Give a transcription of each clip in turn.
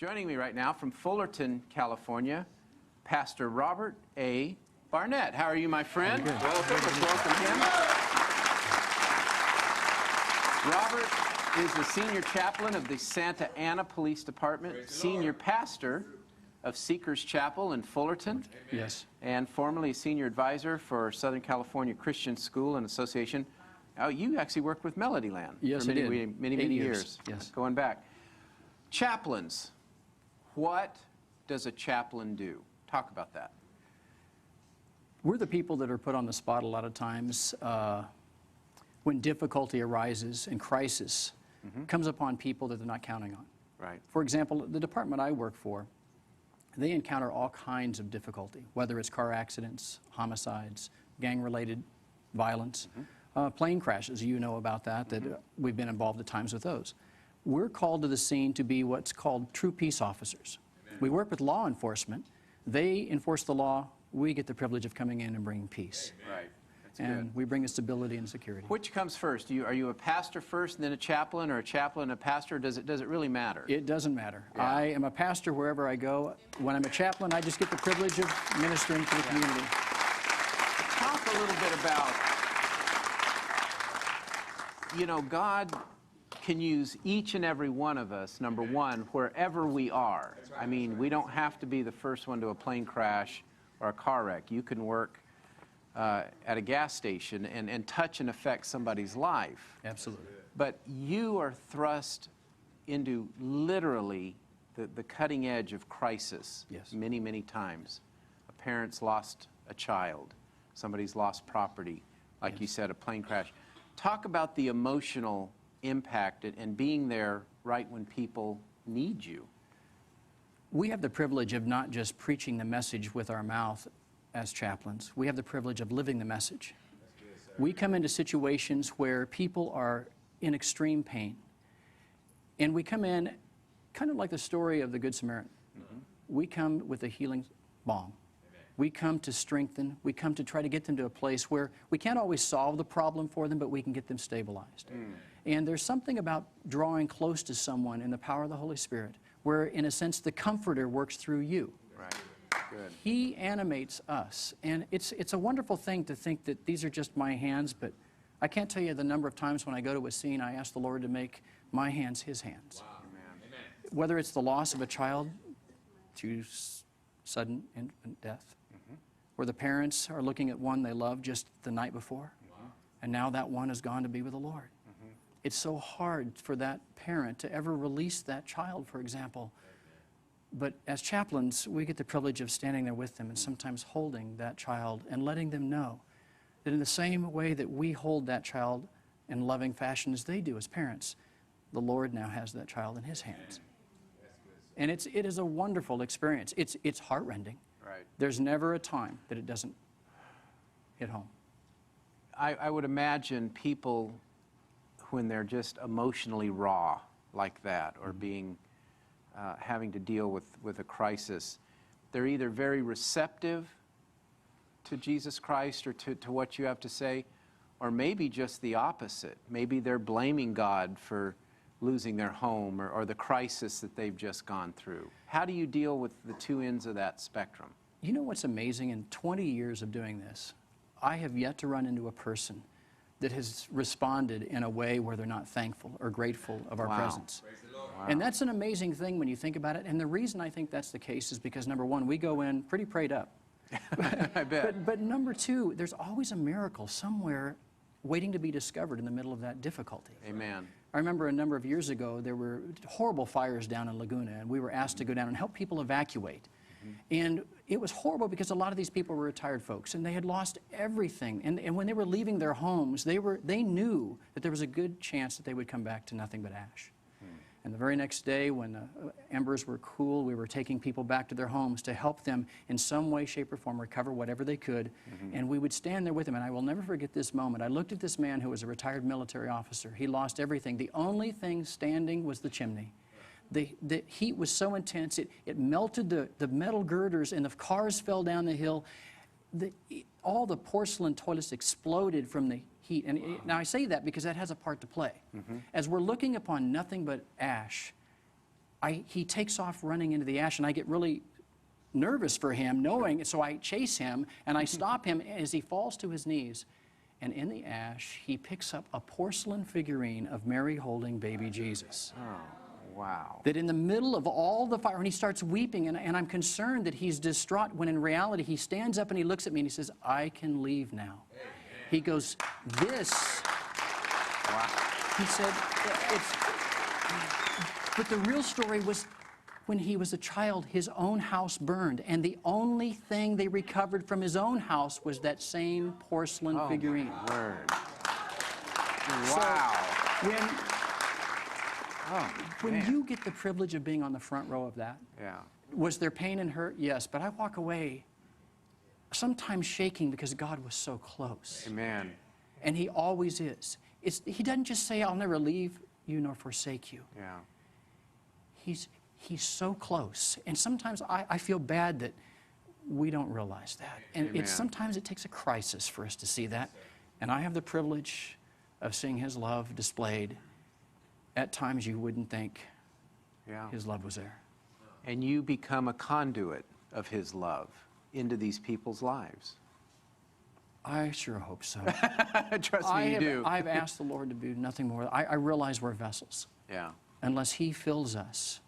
Joining me right now from Fullerton, California, Pastor Robert A. Barnett. How are you, my friend? Good. Welcome. Let's welcome him. Robert is the senior chaplain of the Santa Ana Police Department, senior pastor of Seekers Chapel in Fullerton. Yes. And formerly senior advisor for Southern California Christian School and Association. Oh, you actually worked with Melodyland Yes, for I did. many years. Yes. Going back. Chaplains. What does a chaplain do? Talk about that. We're the people that are put on the spot a lot of times when difficulty arises and crisis comes upon people that they're not counting on. Right. For example, the department I work for, they encounter all kinds of difficulty, whether it's car accidents, homicides, gang-related violence, plane crashes. You know about that we've been involved at times with those. We're called to the scene to be what's called true peace officers. Amen. We work with law enforcement. They enforce the law. We get the privilege of coming in and bringing peace. Amen. Right. That's and good. We bring the stability and security. Which comes first? Are you a pastor first and then a chaplain, or a chaplain and a pastor? Does it really matter? It doesn't matter. Yeah. I am a pastor wherever I go. When I'm a chaplain, I just get the privilege of ministering to the community. Talk a little bit about, God can use each and every one of us, number one, wherever we are. I mean, we don't have to be the first one to a plane crash or a car wreck. You can work at a gas station and touch and affect somebody's life. Absolutely. But you are thrust into literally the cutting edge of crisis. Yes. Many, many times. A parent's lost a child. Somebody's lost property. Like Yes. you said, a plane crash. Talk about the emotional impact and being there right when people need you. We have the privilege of not just preaching the message with our mouth as chaplains. We have the privilege of living the message. We come into situations where people are in extreme pain. And we come in kind of like the story of the Good Samaritan. We come with a healing balm. We come to strengthen. We come to try to get them to a place where we can't always solve the problem for them, but we can get them stabilized. And there's something about drawing close to someone in the power of the Holy Spirit, where, in a sense, the Comforter works through you. Right. Good. He animates us. And it's a wonderful thing to think that these are just my hands, but I can't tell you the number of times when I go to a scene, I ask the Lord to make my hands His hands. Wow. Amen. Whether it's the loss of a child to sudden infant death, where the parents are looking at one they loved just the night before, and now that one has gone to be with the Lord. It's so hard for that parent to ever release that child, for example. But as chaplains, we get the privilege of standing there with them and sometimes holding that child and letting them know that in the same way that we hold that child in loving fashion as they do as parents, the Lord now has that child in His hands. And it is a wonderful experience. It's heart-rending. Right. There's never a time that it doesn't hit home. I would imagine people, when they're just emotionally raw like that, or being having to deal with a crisis, they're either very receptive to Jesus Christ or to what you have to say, or maybe just the opposite. Maybe they're blaming God for losing their home or the crisis that they've just gone through. How do you deal with the two ends of that spectrum? You know what's amazing? In 20 years of doing this, I have yet to run into a person that has responded in a way where they're not thankful or grateful of our presence. Wow. And that's an amazing thing when you think about it. And the reason I think that's the case is because, number one, we go in pretty prayed up. I bet. But number two, there's always a miracle somewhere waiting to be discovered in the middle of that difficulty. Amen. I remember a number of years ago, there were horrible fires down in Laguna, and we were asked to go down and help people evacuate. And it was horrible because a lot of these people were retired folks, and they had lost everything. And when they were leaving their homes, they knew that there was a good chance that they would come back to nothing but ash. And the very next day, when the embers were cool, we were taking people back to their homes to help them in some way, shape, or form recover whatever they could. And we would stand there with them, and I will never forget this moment. I looked at this man who was a retired military officer. He lost everything. The only thing standing was the chimney. The heat was so intense, it melted the metal girders, and the cars fell down the hill. All the porcelain toilets exploded from the heat. And now I say that because that has a part to play. As we're looking upon nothing but ash, he takes off running into the ash, and I get really nervous for him, knowing, so I chase him, and I stop him as he falls to his knees. And in the ash, he picks up a porcelain figurine of Mary holding baby Jesus. Oh, wow. That in the middle of all the fire, and he starts weeping, and I'm concerned that he's distraught, when in reality, he stands up and he looks at me and he says, I can leave now. He goes, this, Wow. he said, but the real story was when he was a child, his own house burned, and the only thing they recovered from his own house was that same porcelain figurine. My word. So, Wow. when Man. you get the privilege of being on the front row of that, Yeah. was there pain and hurt? Yes, but I walk away sometimes shaking because God was so close. Amen. And he always is. He doesn't just say, I'll never leave you nor forsake you. Yeah. He's so close. And sometimes I feel bad that we don't realize that. And Amen. sometimes it takes a crisis for us to see that. And I have the privilege of seeing his love displayed. At times you wouldn't think Yeah. his love was there. And you become a conduit of his love into these people's lives. I sure hope so. Trust me, you do. I've asked the Lord to do nothing more. I realize we're vessels. Yeah. Unless he fills us,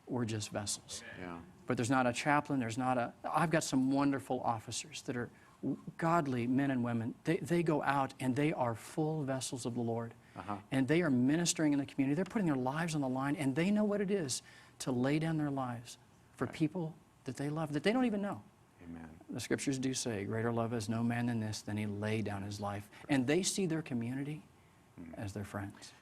we're just vessels. Yeah. But there's not a chaplain, I've got some wonderful officers that are godly men and women. They go out and they are full vessels of the Lord. And they are ministering in the community. They're putting their lives on the line, and they know what it is to lay down their lives for people that they love, that they don't even know. Amen. The scriptures do say, greater love has no man than this, than he laid down his life. And they see their community as their friends.